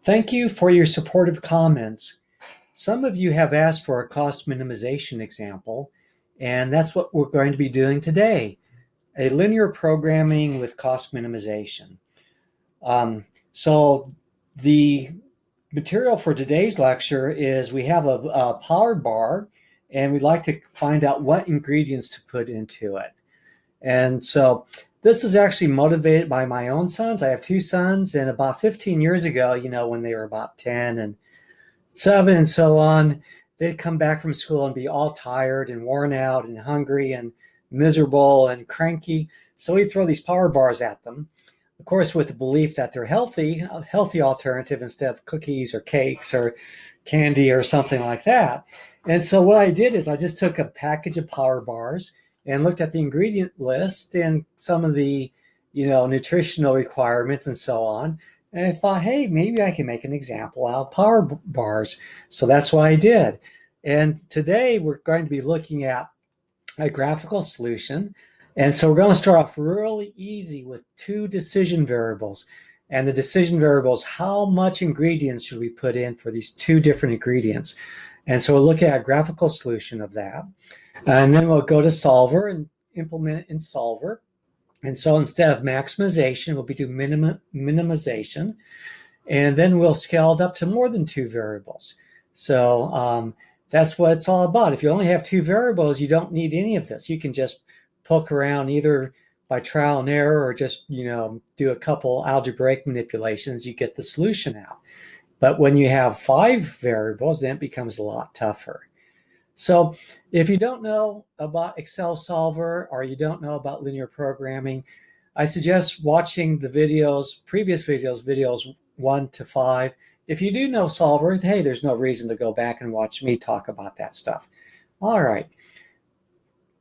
Thank you for your supportive comments. Some of you have asked for a cost minimization example, and that's what we're going to be doing today, a linear programming with cost minimization. So the material for today's lecture is we have a power bar, and we'd like to find out what ingredients to put into it. And so this is actually motivated by my own sons. I have two sons, and about 15 years ago, when they were about 10 and 7 and so on, they'd come back from school and be all tired and worn out and hungry and miserable and cranky. So we'd throw these power bars at them, of course, with the belief that they're a healthy alternative instead of cookies or cakes or candy or something like that. And so what I did is I just took a package of power bars and looked at the ingredient list and some of the, nutritional requirements and so on. And I thought, hey, maybe I can make an example out of power bars. So that's what I did. And today we're going to be looking at a graphical solution. And so we're going to start off really easy with two decision variables. And the decision variable is how much ingredients should we put in for these two different ingredients. And so we'll look at a graphical solution of that. And then we'll go to Solver and implement it in Solver. And so instead of maximization, we'll be doing minimization. And then we'll scale it up to more than two variables. So that's what it's all about. If you only have two variables, you don't need any of this. You can just poke around either by trial and error or just, do a couple algebraic manipulations, you get the solution out. But when you have 5 variables, then it becomes a lot tougher. So if you don't know about Excel Solver or you don't know about linear programming, I suggest watching the previous videos 1 to 5. If you do know Solver, hey, there's no reason to go back and watch me talk about that stuff. All right.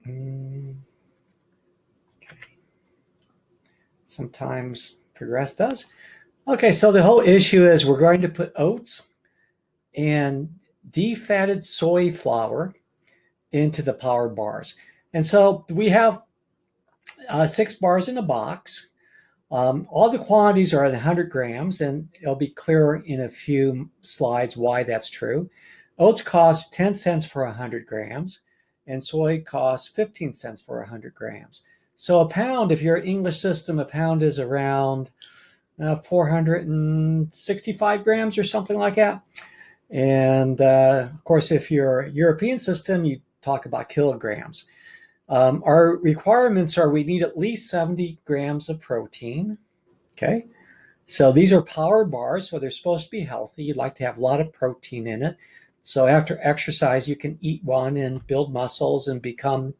Okay. Sometimes Progress does. Okay, so the whole issue is we're going to put oats and defatted soy flour into the power bars. And so we have 6 bars in a box. All the quantities are at 100 grams, and it'll be clear in a few slides why that's true. Oats cost 10 cents for 100 grams, and soy costs 15 cents for 100 grams. So a pound, if you're an English system, a pound is around 465 grams or something like that. And of course, if you're a European system, you talk about kilograms. Our requirements are we need at least 70 grams of protein. Okay. So these are power bars, so they're supposed to be healthy. You'd like to have a lot of protein in it. So after exercise, you can eat one and build muscles and become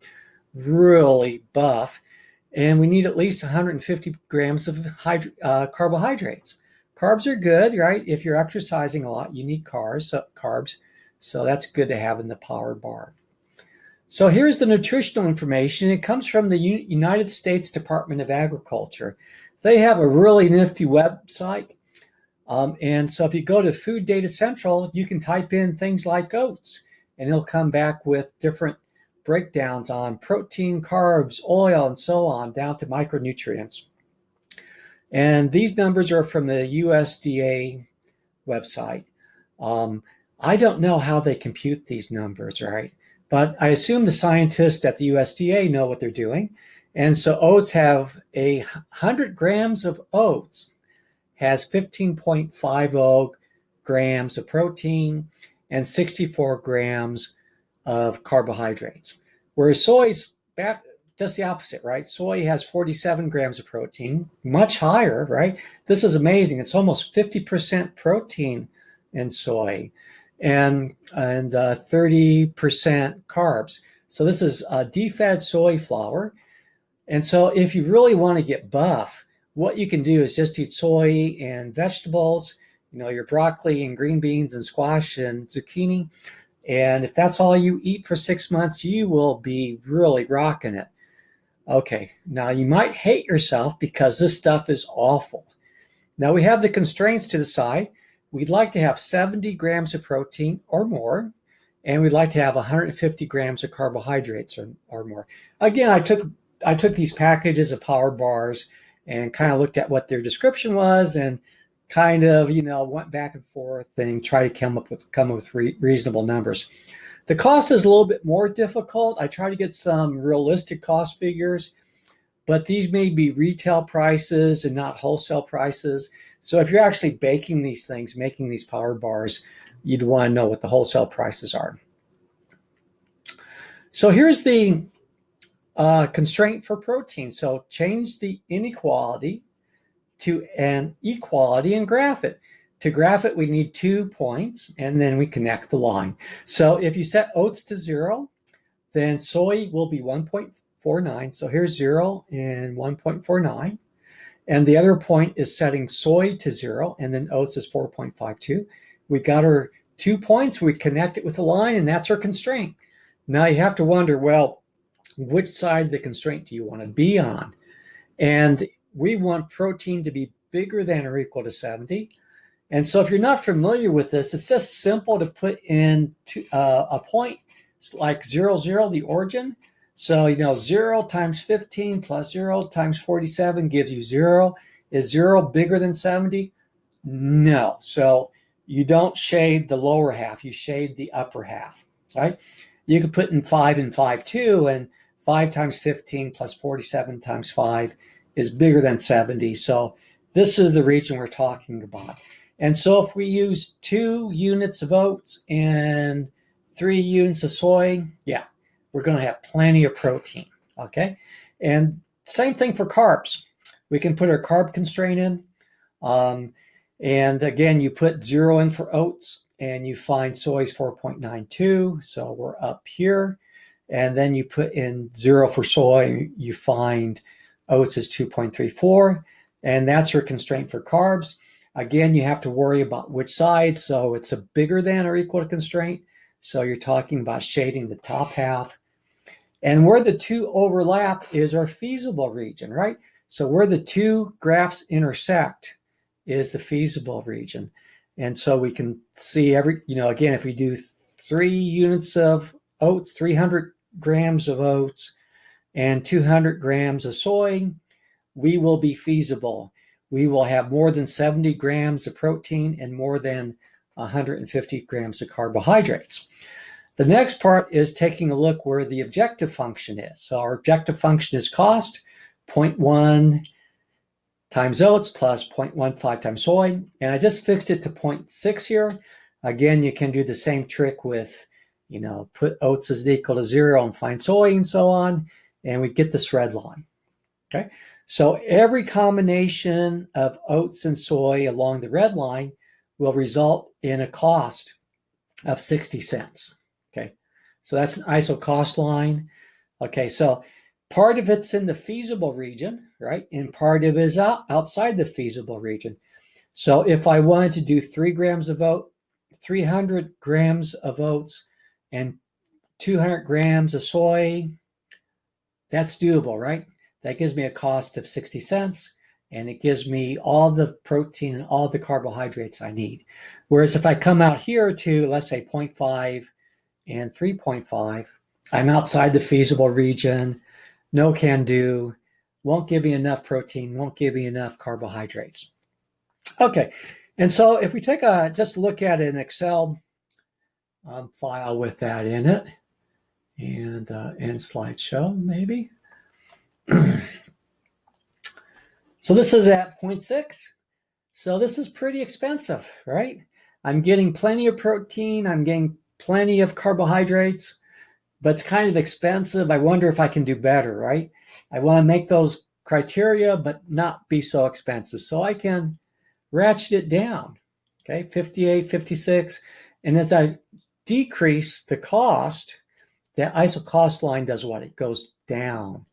really buff. And we need at least 150 grams of carbohydrates. Carbs are good, right? If you're exercising a lot, you need carbs. So that's good to have in the power bar. So here's the nutritional information. It comes from the United States Department of Agriculture. They have a really nifty website. And so if you go to Food Data Central, you can type in things like oats, and it'll come back with different breakdowns on protein, carbs, oil, and so on, down to micronutrients. And these numbers are from the USDA website. I don't know how they compute these numbers, right? But I assume the scientists at the USDA know what they're doing. And so oats have 100 grams of oats has 15.50 grams of protein and 64 grams of carbohydrates. Whereas soy's just the opposite, right? Soy has 47 grams of protein, much higher, right? This is amazing. It's almost 50% protein in soy and 30% carbs. So this is defatted soy flour. And so if you really want to get buff, what you can do is just eat soy and vegetables, your broccoli and green beans and squash and zucchini. And if that's all you eat for 6 months, you will be really rocking it. Okay, now you might hate yourself because this stuff is awful. Now we have the constraints to the side. We'd like to have 70 grams of protein or more, and we'd like to have 150 grams of carbohydrates or more. Again, I took these packages of power bars and kind of looked at what their description was and kind of, went back and forth and try to come up with reasonable numbers. The cost is a little bit more difficult. I try to get some realistic cost figures, but these may be retail prices and not wholesale prices. So if you're actually baking these things, making these power bars, you'd want to know what the wholesale prices are. So here's the constraint for protein. So change the inequality to an equality and graph it. To graph it, we need 2 points, and then we connect the line. So if you set oats to 0, then soy will be 1.49. So here's 0 and 1.49. And the other point is setting soy to 0, and then oats is 4.52. We got our 2 points, we connect it with the line, and that's our constraint. Now you have to wonder, well, which side of the constraint do you want to be on? And we want protein to be bigger than or equal to 70. And so if you're not familiar with this, it's just simple to put in a point like 0, 0, the origin. So, 0 times 15 plus 0 times 47 gives you 0. Is 0 bigger than 70? No. So you don't shade the lower half, you shade the upper half, right? You could put in 5 and 5 too, and 5 times 15 plus 47 times 5 is bigger than 70. So this is the region we're talking about. And so if we use 2 units of oats and 3 units of soy, yeah, we're going to have plenty of protein, okay? And same thing for carbs. We can put our carb constraint in. And again, you put 0 in for oats, and you find soy is 4.92, so we're up here. And then you put in 0 for soy, you find oats is 2.34, and that's your constraint for carbs. Again, you have to worry about which side, so it's a bigger than or equal to constraint. So you're talking about shading the top half. And where the 2 overlap is our feasible region, right? So where the 2 graphs intersect is the feasible region. And so we can see again, if we do 3 units of oats, 300 grams of oats, and 200 grams of soy, we will be feasible. We will have more than 70 grams of protein and more than 150 grams of carbohydrates. The next part is taking a look where the objective function is. So our objective function is cost, 0.1 times oats plus 0.15 times soy. And I just fixed it to 0.6 here. Again, you can do the same trick with, put oats as equal to 0 and find soy and so on. And we get this red line, okay? So every combination of oats and soy along the red line will result in a cost of 60 cents, okay? So that's an ISO cost line. Okay, so part of it's in the feasible region, right? And part of it is outside the feasible region. So if I wanted to do 300 grams of oats and 200 grams of soy, that's doable, right? That gives me a cost of 60 cents, and it gives me all the protein and all the carbohydrates I need. Whereas if I come out here to, let's say, 0.5 and 3.5, I'm outside the feasible region, no can do, won't give me enough protein, won't give me enough carbohydrates. Okay, and so if we take just look at an Excel file with that in it, and slideshow maybe. So this is at 0.6. So this is pretty expensive, right? I'm getting plenty of protein, I'm getting plenty of carbohydrates, but it's kind of expensive. I wonder if I can do better, right? I want to make those criteria, but not be so expensive. So I can ratchet it down, okay? 58, 56. And as I decrease the cost, that ISO cost line does what? It goes down.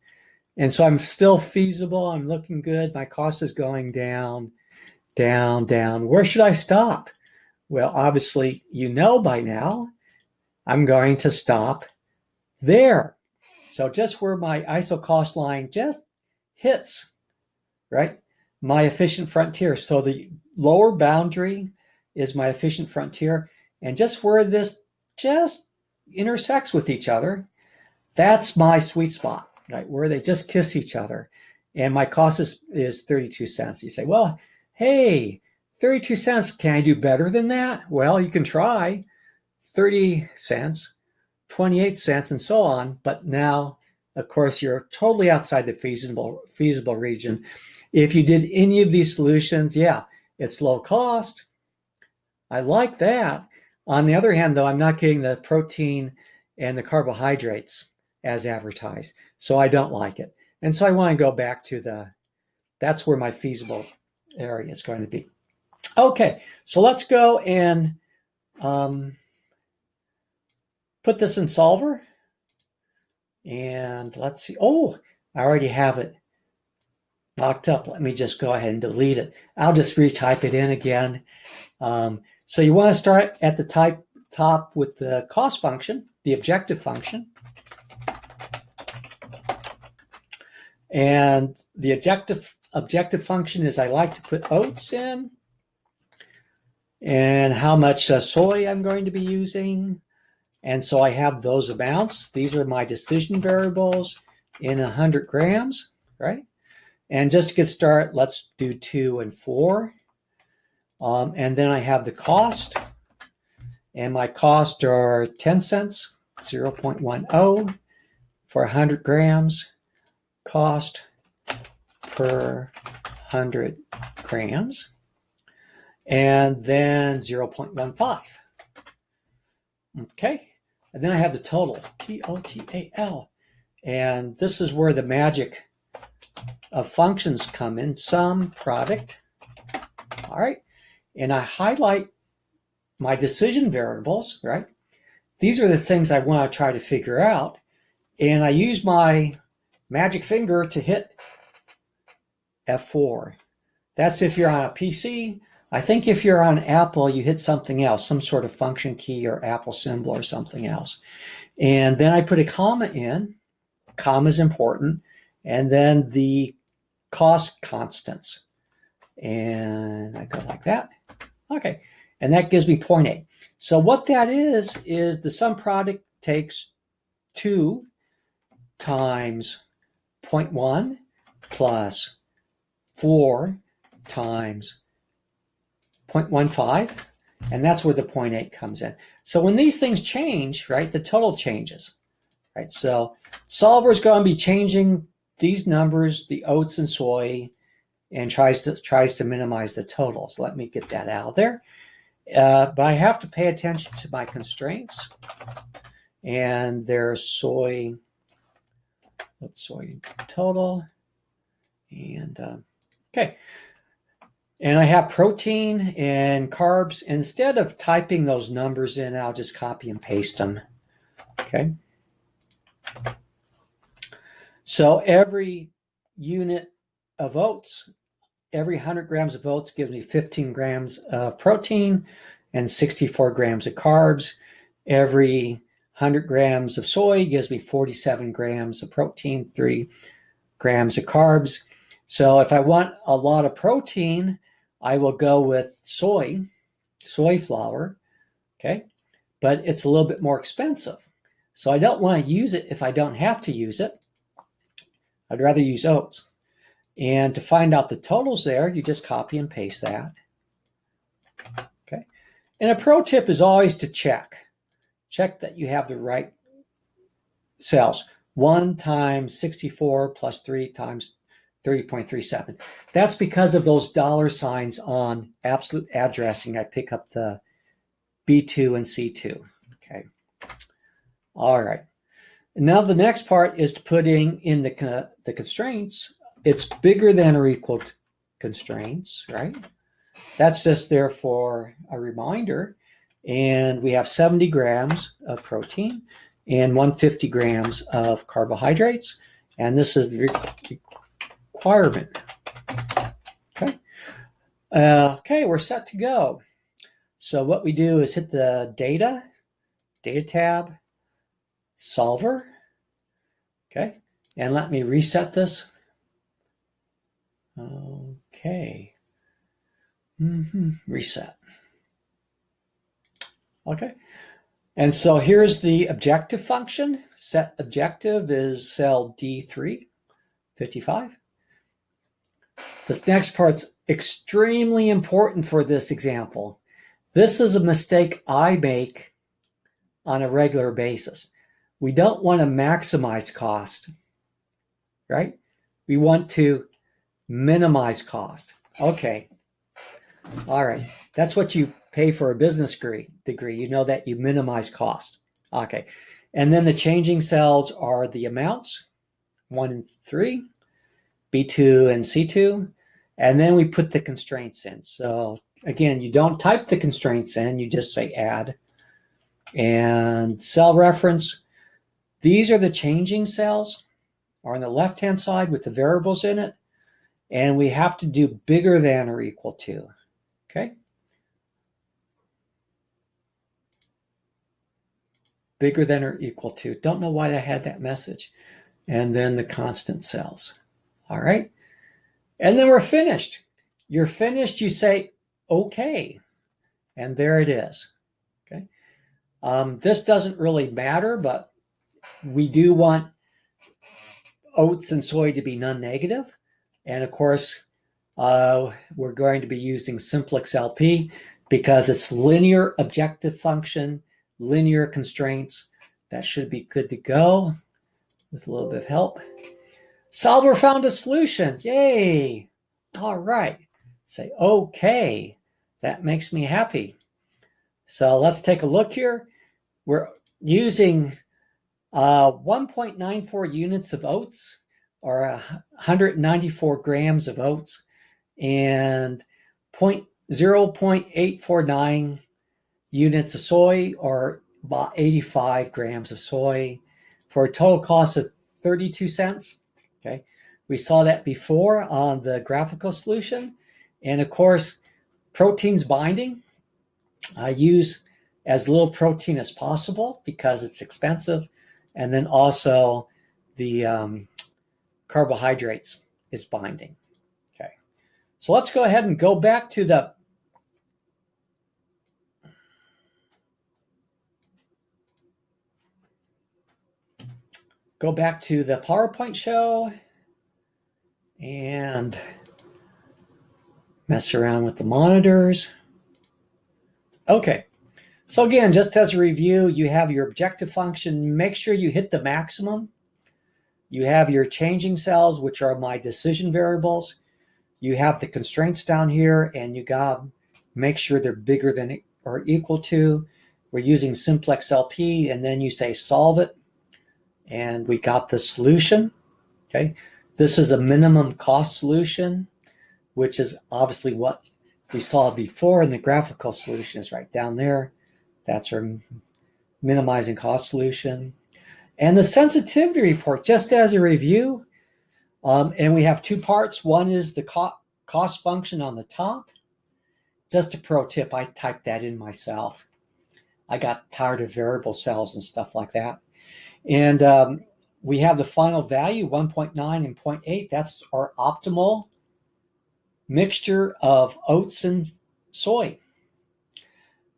And so I'm still feasible. I'm looking good. My cost is going down, down, down. Where should I stop? Well, obviously, by now, I'm going to stop there. So just where my ISO cost line just hits, right? My efficient frontier. So the lower boundary is my efficient frontier. And just where this just intersects with each other, that's my sweet spot, right? Where they just kiss each other. And my cost is 32 cents. You say, well, hey, 32 cents. Can I do better than that? Well, you can try 30 cents, 28 cents, and so on. But now, of course, you're totally outside the feasible region. If you did any of these solutions, yeah, it's low cost. I like that. On the other hand, though, I'm not getting the protein and the carbohydrates as advertised. So I don't like it. And so I want to go back to that's where my feasible area is going to be. Okay, so let's go and put this in Solver. And let's see. Oh, I already have it locked up. Let me just go ahead and delete it. I'll just retype it in again. So you want to start at the top with the cost function, the objective function. And the objective function is I like to put oats in and how much soy I'm going to be using. And so I have those amounts. These are my decision variables in 100 grams, right? And just to get started, let's do 2 and 4. And then I have the cost. And my costs are 10 cents, 0.10 for 100 grams. Cost per 100 grams. And then 0.15. Okay. And then I have the total, T-O-T-A-L. And this is where the magic of functions come in. Sum, product. All right. And I highlight my decision variables, right? These are the things I want to try to figure out. And I use my magic finger to hit F4. That's if you're on a PC. I think if you're on Apple, you hit something else, some sort of function key or Apple symbol or something else. And then I put a comma in. Comma is important. And then the cost constants. And I go like that. Okay. And that gives me 0.8. So what that is the sum product takes 2 times 0.1 plus 4 times 0.15, and that's where the 0.8 comes in. So when these things change, right, the total changes, right? So Solver is going to be changing these numbers, the oats and soy, and tries to minimize the total. So let me get that out of there. But I have to pay attention to my constraints, and there's soy. Let's soy total, and okay. And I have protein and carbs. Instead of typing those numbers in, I'll just copy and paste them. Okay. So every unit of oats, every 100 grams of oats gives me 15 grams of protein and 64 grams of carbs. Every 100 grams of soy gives me 47 grams of protein, 3 grams of carbs. So if I want a lot of protein, I will go with soy flour, okay? But it's a little bit more expensive. So I don't want to use it if I don't have to use it. I'd rather use oats. And to find out the totals there, you just copy and paste that. Okay. And a pro tip is always to check that you have the right cells. 1 times 64 plus 3 times 30.37. That's because of those dollar signs on absolute addressing. I pick up the B2 and C2. Okay. All right. Now the next part is putting in the constraints. It's bigger than or equal to constraints, right? That's just there for a reminder. And we have 70 grams of protein and 150 grams of carbohydrates. And this is the requirement. Okay. Okay, we're set to go. So what we do is hit the data tab, Solver. Okay. And let me reset this. Okay. Reset. Okay. And so here's the objective function. Set objective is cell D3, 55. This next part's extremely important for this example. This is a mistake I make on a regular basis. We don't want to maximize cost, right? We want to minimize cost. Okay. All right. That's what you pay for a business degree. You know that you minimize cost. Okay. And then the changing cells are the amounts, 1 and 3, B2 and C2. And then we put the constraints in. So again, you don't type the constraints in, you just say add. And cell reference, these are the changing cells, are on the left-hand side with the variables in it. And we have to do bigger than or equal to. Okay. Bigger than or equal to. Don't know why I had that message. And then the constant cells. All right. And then we're finished. You're finished. You say, okay. And there it is. Okay. This doesn't really matter, but we do want oats and soy to be non-negative. And of course, we're going to be using simplex LP because it's linear objective function, linear constraints. That should be good to go with a little bit of help. Solver found a solution. Yay. All right. Say, okay. That makes me happy. So let's take a look here. We're using 1.94 units of oats, or 194 grams of oats, and 0.849 units of soy, or about 85 grams of soy, for a total cost of 32 cents. Okay, we saw that before on the graphical solution. And of course, proteins binding, I use as little protein as possible because it's expensive. And then also the carbohydrates is binding. Okay, so let's go ahead and go back to the PowerPoint show and mess around with the monitors. Okay, so again, just as a review, you have your objective function. Make sure you hit the maximum. You have your changing cells, which are my decision variables. You have the constraints down here, and you got to make sure they're bigger than or equal to. We're using simplex LP, and then you say solve it, and we got the solution. Okay, this is the minimum cost solution, which is obviously what we saw before in the graphical solution, is right down there. That's our minimizing cost solution. And the sensitivity report, just as a review, and we have two parts. One is the cost function on the top. Just a pro tip, I typed that in myself. I got tired of variable cells and stuff like that. And we have the final value, 1.9 and 0.8. That's our optimal mixture of oats and soy.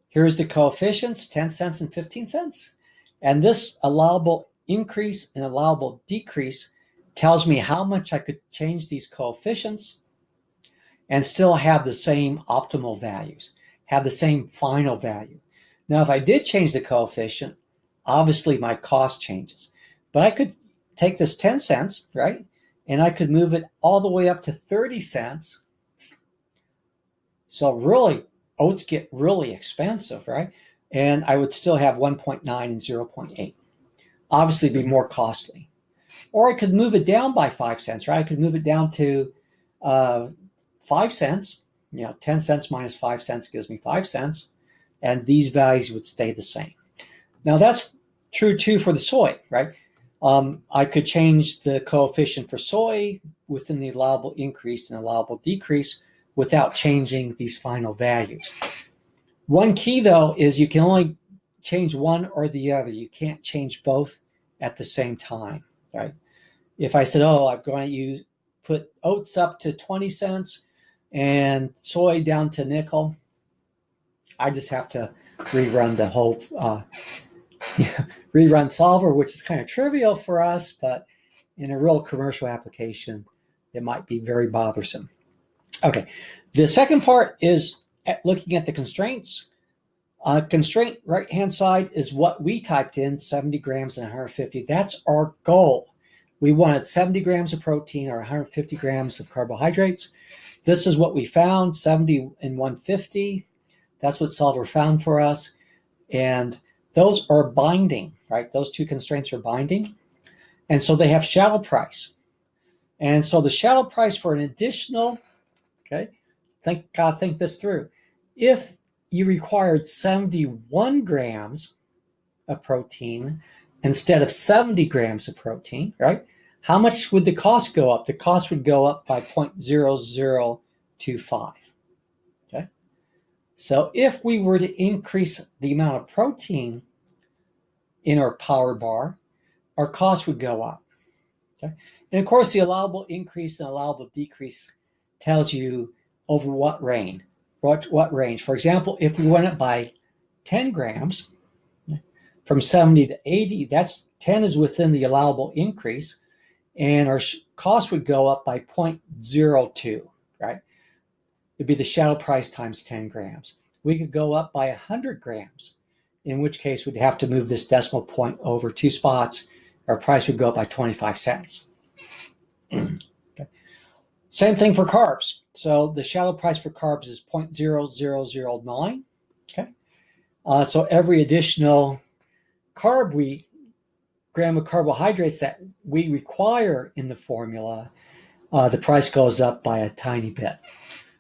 Here's the coefficients, 10 cents and 15 cents. And this allowable increase and allowable decrease tells me how much I could change these coefficients and still have the same optimal values, have the same final value. Now, if I did change the coefficient, obviously my cost changes. But I could take this 10 cents, right? And I could move it all the way up to 30 cents. So really, oats get really expensive, right? And I would still have 1.9 and 0.8. Obviously be more costly. Or I could move it down by 5 cents, right? I could move it down to 5 cents. 10 cents minus 5 cents gives me 5 cents. And these values would stay the same. Now that's true too for the soy, right? I could change the coefficient for soy within the allowable increase and allowable decrease without changing these final values. One key though is you can only change one or the other. You can't change both at the same time, right? If I said, I'm going to put oats up to 20 cents and soy down to nickel, I just have to rerun the whole rerun solver, which is kind of trivial for us, but in a real commercial application, it might be very bothersome. Okay, the second part is looking at the constraints. Constraint right-hand side is what we typed in, 70 grams and 150. That's our goal. We wanted 70 grams of protein or 150 grams of carbohydrates. This is what we found, 70 and 150. That's what Solver found for us. And those are binding, right? Those two constraints are binding. And so they have shadow price. And so the shadow price for an additional, okay, gotta think this through. If you required 71 grams of protein instead of 70 grams of protein, right? How much would the cost go up? The cost would go up by 0.0025. Okay. So if we were to increase the amount of protein in our power bar, our cost would go up. Okay. And of course, the allowable increase and allowable decrease tells you over what range. What range? For example, if we went up by 10 grams from 70 to 80, that's 10 is within the allowable increase, and our cost would go up by 0.02, right? It'd be the shadow price times 10 grams. We could go up by 100 grams, in which case we'd have to move this decimal point over 2 spots. Our price would go up by 25 cents. Okay. Same thing for carbs. So the shadow price for carbs is 0.0009. Okay. So every additional gram of carbohydrates that we require in the formula, the price goes up by a tiny bit.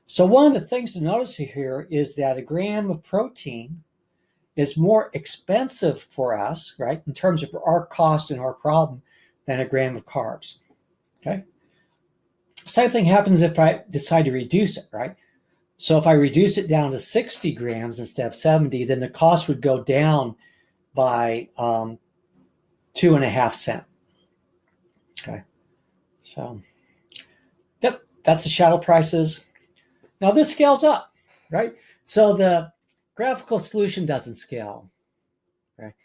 So one of the things to notice here is that a gram of protein is more expensive for us, right, in terms of our cost and our problem than a gram of carbs. Okay. Same thing happens if I decide to reduce it, right? So if I reduce it down to 60 grams instead of 70, then the cost would go down by 2.5 cents. Okay. So, yep, that's the shadow prices. Now this scales up, right? So the graphical solution doesn't scale, right?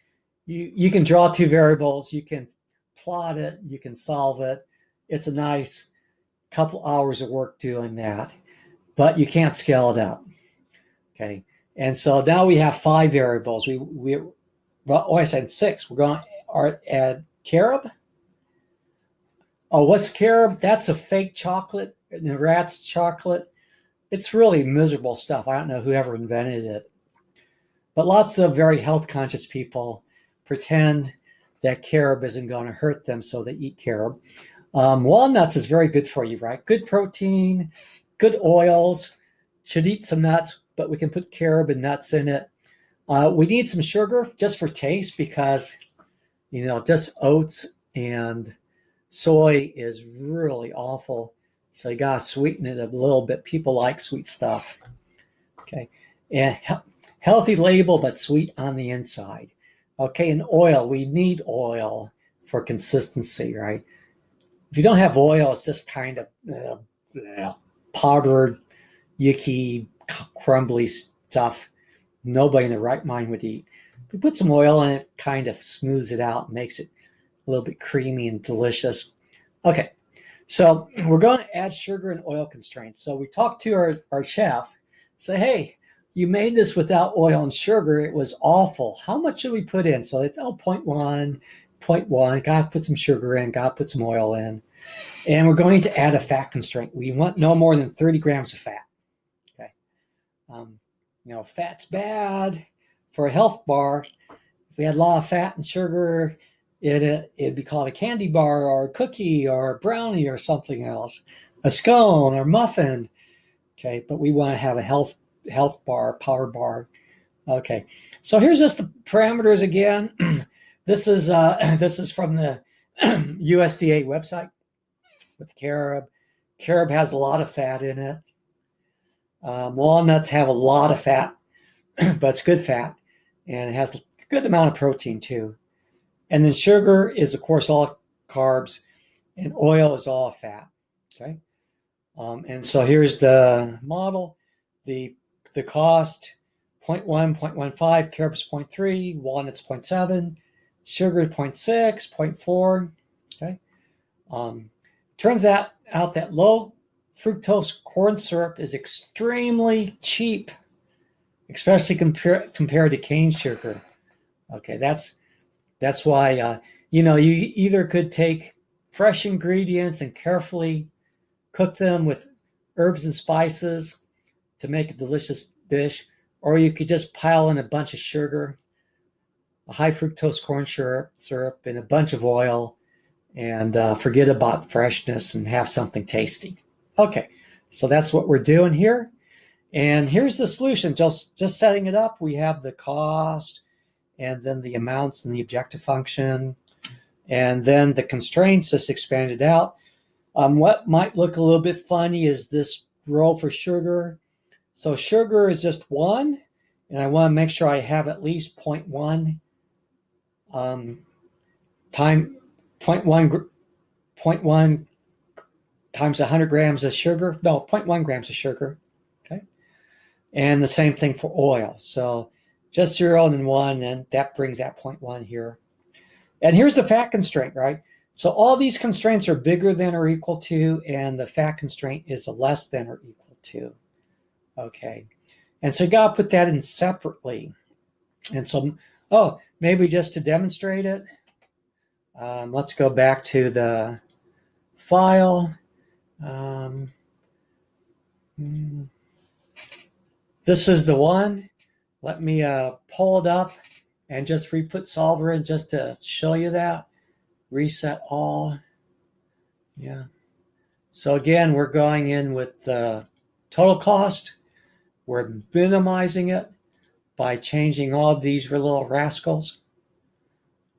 You can draw two variables, you can plot it, you can solve it. It's a nice couple hours of work doing that, but you can't scale it up. Okay. And so now we have 5 variables. I said 6. We're going to add carob. Oh, what's carob? That's a fake chocolate, the rat's chocolate. It's really miserable stuff. I don't know whoever invented it. But lots of very health conscious people pretend that carob isn't going to hurt them, so they eat carob. Walnuts is very good for you, right? Good protein, good oils. Should eat some nuts, but we can put carob and nuts in it. We need some sugar just for taste because, just oats and soy is really awful. So you got to sweeten it a little bit. People like sweet stuff. Okay. And healthy label, but sweet on the inside. Okay. And oil, we need oil for consistency, right? If you don't have oil, it's just kind of powdered, yucky, crumbly stuff nobody in their right mind would eat. If we put some oil in it, kind of smooths it out, makes it a little bit creamy and delicious. Okay, so we're going to add sugar and oil constraints. So we talked to our chef, say, hey, you made this without oil and sugar. It was awful. How much should we put in? So it's 0.1, got to put some sugar in, got to put some oil in. And we're going to add a fat constraint. We want no more than 30 grams of fat. Okay. Fat's bad for a health bar. If we had a lot of fat and sugar, it'd be called a candy bar or a cookie or a brownie or something else, a scone or muffin. Okay, but we want to have a health bar, power bar. Okay, so here's just the parameters again. This is from the USDA website with carob. Carob has a lot of fat in it. Walnuts have a lot of fat, but it's good fat, and it has a good amount of protein too. And then sugar is, of course, all carbs, and oil is all fat. Okay, and so here's the model. The cost: 0.1, 0.15, carob's 0.3, walnuts 0.7, sugar 0.6, 0.4. Okay, turns out that low fructose corn syrup is extremely cheap, especially compared to cane sugar. Okay, that's why you either could take fresh ingredients and carefully cook them with herbs and spices to make a delicious dish, or you could just pile in a bunch of sugar, a high fructose corn syrup, and a bunch of oil, and forget about freshness and have something tasty. Okay, so that's what we're doing here. And here's the solution. Just setting it up, we have the cost, and then the amounts and the objective function, and then the constraints just expanded out. What might look a little bit funny is this row for sugar. So sugar is just 1, and I want to make sure I have at least 0.1 time 0.1 times 100 grams of sugar. No, 0.1 grams of sugar. Okay, and the same thing for oil. So just 0 and then 1, and that brings that 0.1 here. And here's the fat constraint, right? So all these constraints are bigger than or equal to, and the fat constraint is a less than or equal to. Okay, and so you got to put that in separately. And so, maybe just to demonstrate it, let's go back to the file. This is the one. Let me pull it up and just re-put solver in just to show you that. Reset all. Yeah. So again, we're going in with the total cost. We're minimizing it by changing all of these little rascals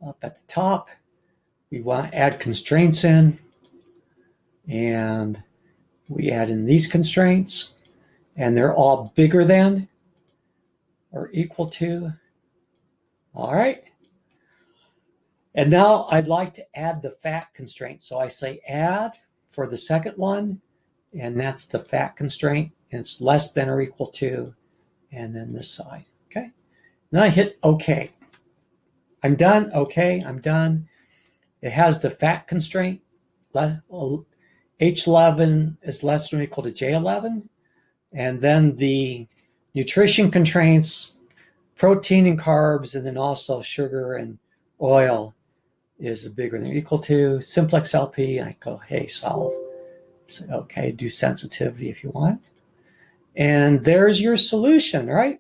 up at the top. We want to add constraints in, and we add in these constraints, and they're all bigger than or equal to. All right. And now I'd like to add the fat constraint. So I say add for the second one, and that's the fat constraint. And it's less than or equal to, and then this side. Okay. Then I hit OK. I'm done. Okay, I'm done. It has the fat constraint. H11 is less than or equal to J11. And then the nutrition constraints, protein and carbs, and then also sugar and oil is bigger than or equal to. Simplex LP, and I go, hey, solve. So, okay, do sensitivity if you want. And there's your solution, right?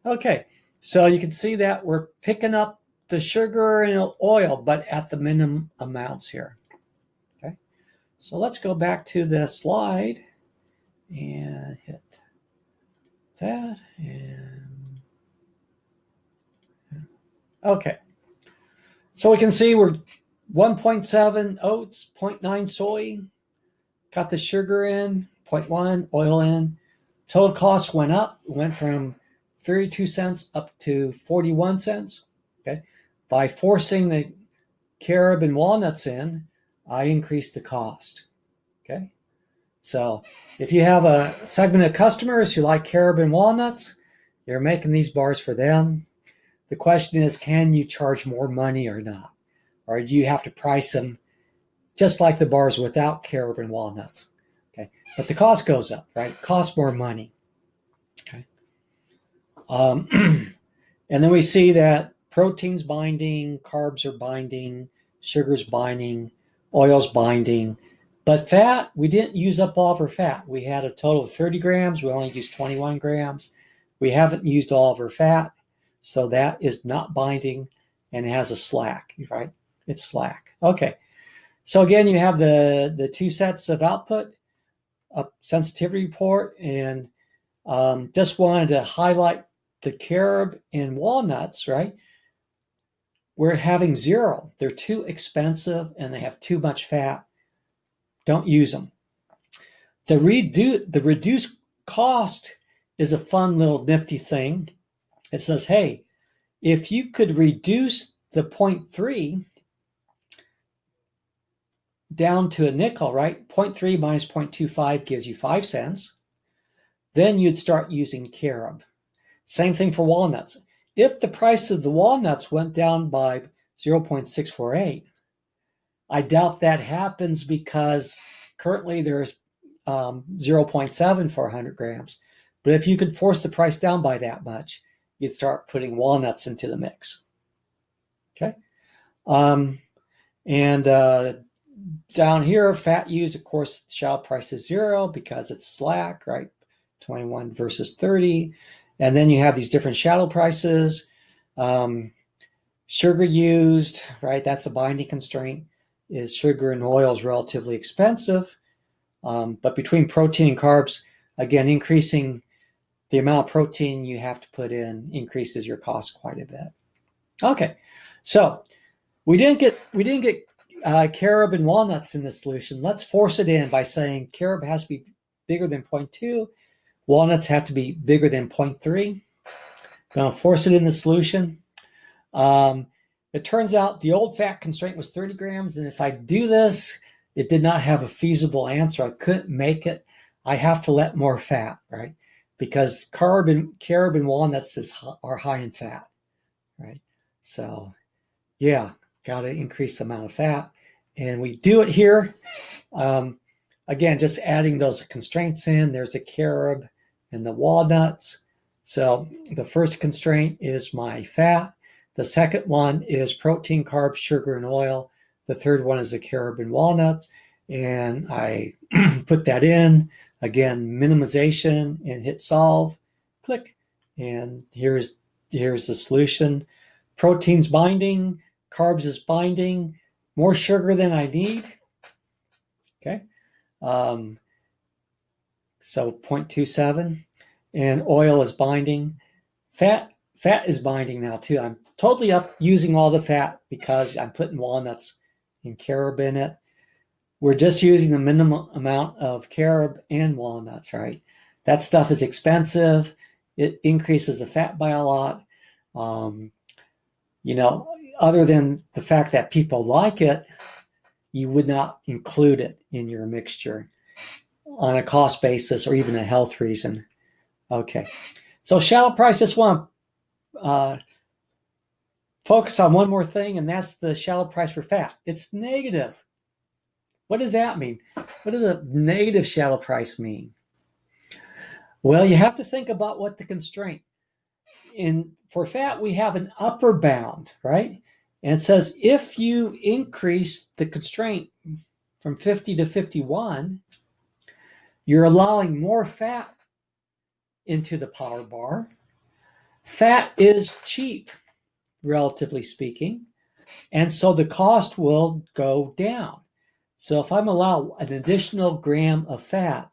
Okay, so you can see that we're picking up the sugar and oil, but at the minimum amounts here. Okay, so let's go back to the slide and hit that. And okay, so we can see we're 1.7 oats, 0.9 soy, got the sugar in, 0.1 oil in. Total cost went up, went from 32 cents up to 41 cents. Okay, by forcing the carob and walnuts in, I increased the cost. Okay, so if you have a segment of customers who like carob and walnuts, you're making these bars for them. The question is, can you charge more money or not? Or do you have to price them just like the bars without carob and walnuts? Okay, but the cost goes up, right? It costs more money. Okay. And then we see that protein's binding, carbs are binding, sugar's binding, oil's binding. But fat, we didn't use up all of our fat. We had a total of 30 grams. We only used 21 grams. We haven't used all of our fat, so that is not binding and it has a slack, right? It's slack. Okay. So again, you have the two sets of output, a sensitivity report, and just wanted to highlight the carob and walnuts, right? We're having 0. They're too expensive and they have too much fat. Don't use them. The reduced cost is a fun little nifty thing. It says, hey, if you could reduce the 0.3 down to a nickel, right? 0.3 minus 0.25 gives you 5 cents. Then you'd start using carob. Same thing for walnuts. If the price of the walnuts went down by 0.648, I doubt that happens because currently there's 0.7 for 100 grams. But if you could force the price down by that much, you'd start putting walnuts into the mix. Okay. Down here, fat use, of course, shallow price is 0 because it's slack, right? 21 versus 30. And then you have these different shallow prices. Sugar used, right? That's a binding constraint. Is sugar and oil is relatively expensive. But between protein and carbs, again, increasing the amount of protein you have to put in increases your cost quite a bit. Okay, so we didn't get carob and walnuts in the solution. Let's force it in by saying carob has to be bigger than 0.2, walnuts have to be bigger than 0.3. Going to force it in the solution. It turns out the old fat constraint was 30 grams, and if I do this, it did not have a feasible answer. I couldn't make it. I have to let more fat, right? Because carob and walnuts are high in fat, right? So, yeah, got to increase the amount of fat. And we do it here. Again, just adding those constraints in. There's the carob and the walnuts. So the first constraint is my fat. The second one is protein, carbs, sugar, and oil. The third one is the carob and walnuts. And I put that in. Again, minimization, and hit solve. Click. And here's the solution. Protein's binding. Carbs is binding. More sugar than I need. Okay. So 0.27. And oil is binding. Fat is binding now too. I'm totally up using all the fat because I'm putting walnuts and carob in it. We're just using the minimum amount of carob and walnuts, right? That stuff is expensive. It increases the fat by a lot. Other than the fact that people like it, you would not include it in your mixture on a cost basis or even a health reason. Okay, so shallow price, just want to focus on one more thing, and that's the shallow price for fat. It's negative. What does that mean? What does a negative shallow price mean? Well, you have to think about what the constraint. For fat, we have an upper bound, right? And it says if you increase the constraint from 50 to 51, you're allowing more fat into the power bar. Fat is cheap, relatively speaking, and so the cost will go down. So if I'm allowed an additional gram of fat,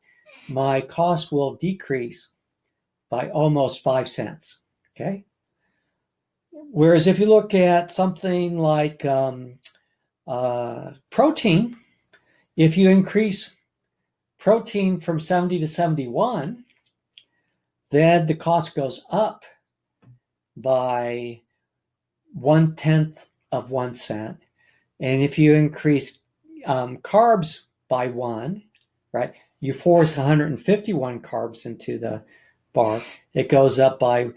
my cost will decrease by almost 5 cents, okay? Whereas if you look at something like protein, if you increase protein from 70 to 71, then the cost goes up by 1/10 of 1 cent. And if you increase carbs by 1, right, you force 151 carbs into the bar, it goes up by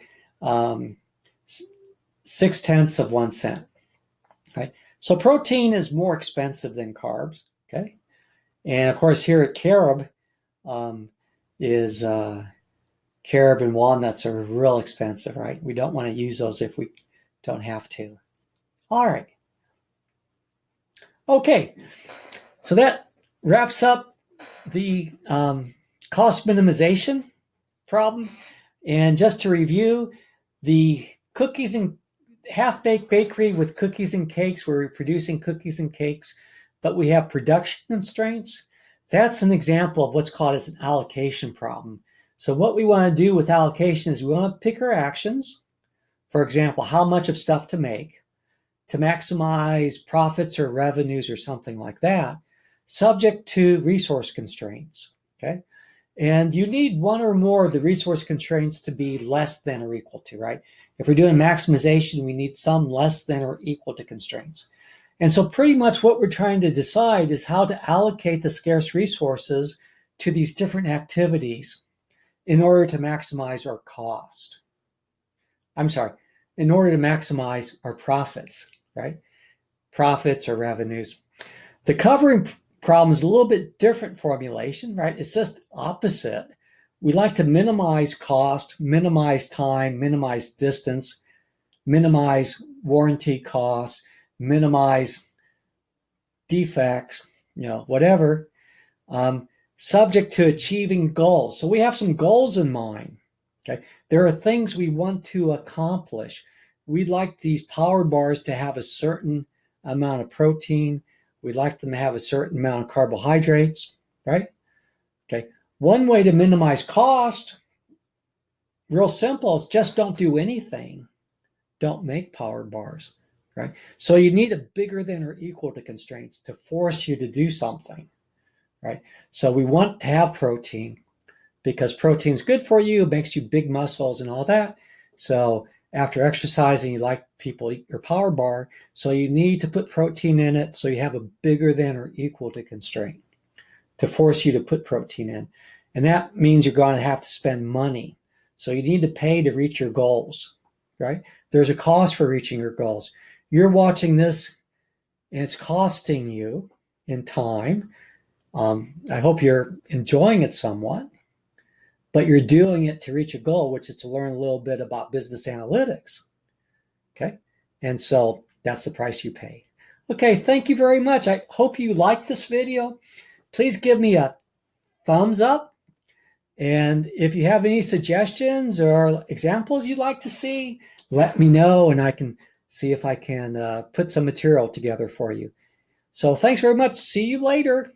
6/10 of 1 cent, right? So protein is more expensive than carbs, okay? And of course here at carob carob and walnuts are real expensive, right? We don't want to use those if we don't have to. All right. Okay, so that wraps up the cost minimization problem. And just to review, the cookies and half-baked bakery with cookies and cakes, we're producing cookies and cakes, but we have production constraints. That's an example of what's called as an allocation problem. So what we want to do with allocation is we want to pick our actions. For example, how much of stuff to make to maximize profits or revenues or something like that, subject to resource constraints, okay? And you need one or more of the resource constraints to be less than or equal to, right? If we're doing maximization, we need some less than or equal to constraints. And so pretty much what we're trying to decide is how to allocate the scarce resources to these different activities in order to maximize our cost. In order to maximize our profits, right? Profits or revenues. The covering problem is a little bit different formulation, right? It's just opposite. We like to minimize cost, minimize time, minimize distance, minimize warranty costs, minimize defects, whatever, subject to achieving goals. So we have some goals in mind. Okay, there are things we want to accomplish. We'd like these power bars to have a certain amount of protein. We'd like them to have a certain amount of carbohydrates, right? Okay, one way to minimize cost, real simple, is just don't do anything. Don't make power bars, right? So you need a bigger than or equal to constraints to force you to do something, right? So we want to have protein because protein's good for you, makes you big muscles and all that. So after exercising, you like people eat your power bar. So you need to put protein in it so you have a bigger than or equal to constraint to force you to put protein in. And that means you're going to have to spend money. So you need to pay to reach your goals, right? There's a cost for reaching your goals. You're watching this and it's costing you in time. I hope you're enjoying it somewhat, but you're doing it to reach a goal, which is to learn a little bit about business analytics. Okay. And so that's the price you pay. Okay. Thank you very much. I hope you liked this video. Please give me a thumbs up. And if you have any suggestions or examples you'd like to see, let me know and I can see if I can put some material together for you. So thanks very much. See you later.